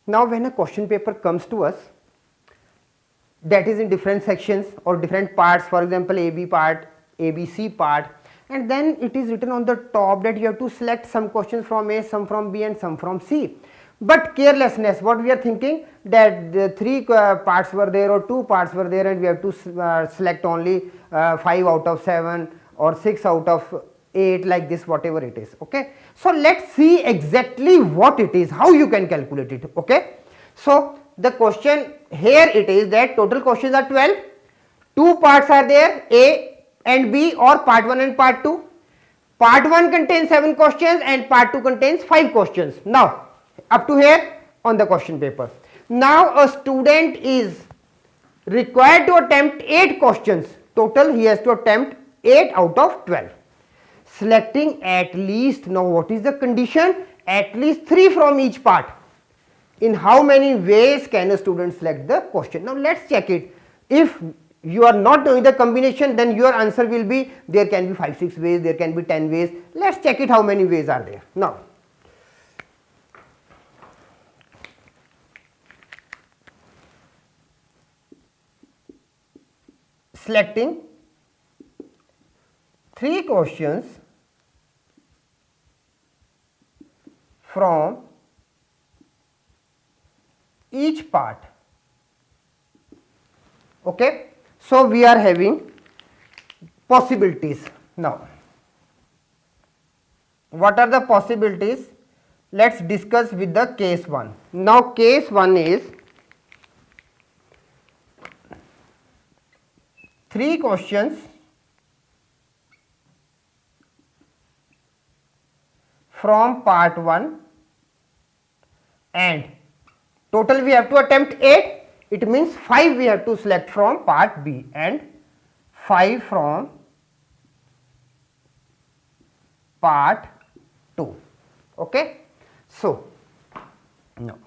Now when a question paper comes to us, that is in different sections or different parts, for example AB part, ABC part, and then it is written on the top that you have to select some questions from A, some from B and some from C. But carelessness, what we are thinking that the 3 parts were there or 2 parts were there and we have to select only 5 out of 7 or 6 out of 8, like this, whatever it is. Okay, so let's see exactly what it is, how you can calculate it. Okay, so the question here it is that total questions are 12, 2 parts are there, A and B, or part 1 and part 2. Part 1 contains 7 questions and part 2 contains 5 questions. Now up to here on the question paper. Now a student is required to attempt 8 questions. Total he has to attempt 8 out of 12. Selecting at least, now what is the condition? At least 3 from each part. In how many ways can a student select the question? Now let's check it. If you are not doing the combination, then your answer will be there can be 5-6 ways, there can be 10 ways. Let's check it how many ways are there. Now selecting 3 questions from each part. Okay, so we are having possibilities. Now what are the possibilities? Let's discuss with the case 1. Now case 1 is 3 questions from part 1 and total we have to attempt 8. It means 5 we have to select from part B and 5 from part 2. Okay, so no,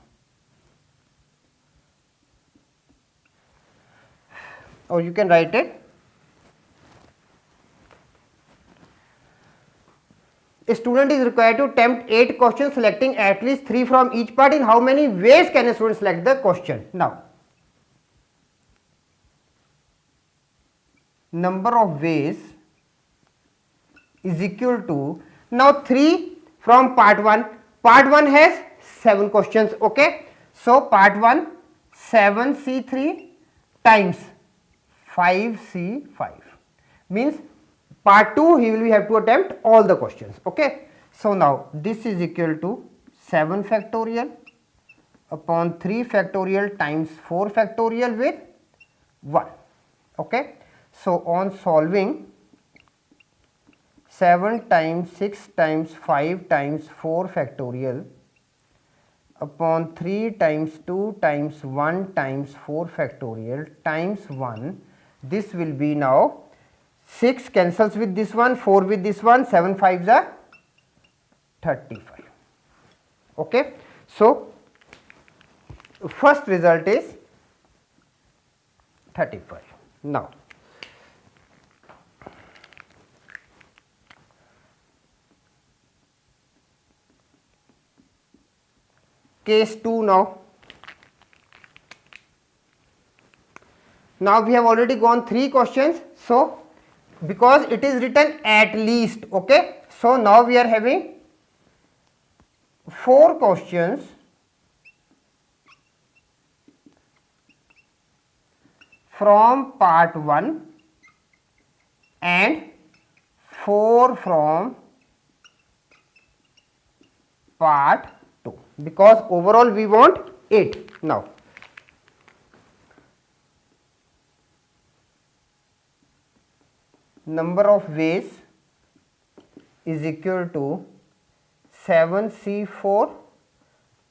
or you can write it. A student is required to attempt 8 questions selecting at least 3 from each part. In how many ways can a student select the question? Now number of ways is equal to, now 3 from part 1. Part 1 has 7 questions. Okay, so part 1 7C3 times 5C5 means part 2 he will have to attempt all the questions. Okay, so now this is equal to 7 factorial upon 3 factorial times 4 factorial with 1. Okay, so on solving 7 times 6 times 5 times 4 factorial upon 3 times 2 times 1 times 4 factorial times 1, this will be now 6 cancels with this one, 4 with this one, 7 5s are 35. Okay, so first result is 35. Now case 2. Now we have already gone 3 questions, so because it is written at least. Okay, so now we are having 4 questions from part 1 and 4 from part 2, because overall we want 8. Now number of ways is equal to 7C4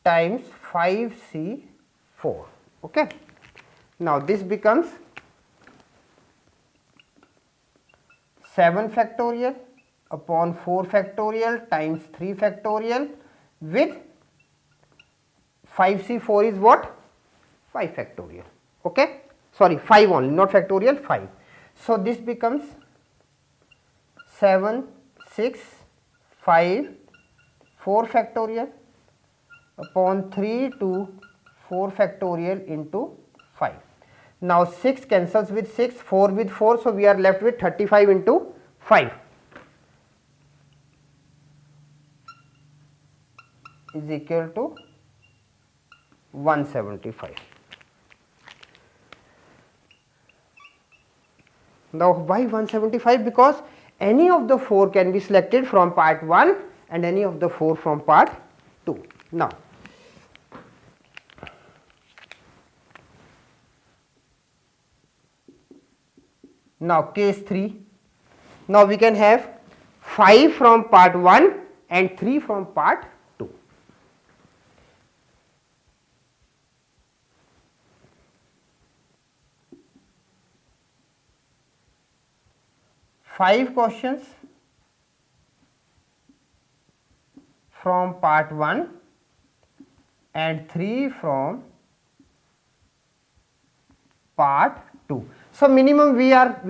times 5C4. Okay, now this becomes 7 factorial upon 4 factorial times 3 factorial with 5C4 is what? 5 factorial. Okay, sorry, 5 only, not factorial, 5. So this becomes 7, 6, 5, 4 factorial upon 3, 2, 4 factorial into 5. Now 6 cancels with 6, 4 with 4, so we are left with 35 into 5 is equal to 175. Now why 175? Because any of the 4 can be selected from part 1 and any of the 4 from part 2. Now case 3, now we can have 5 from part 1 and 3 from part 2. Five questions from part 1 and 3 from part 2. So minimum we have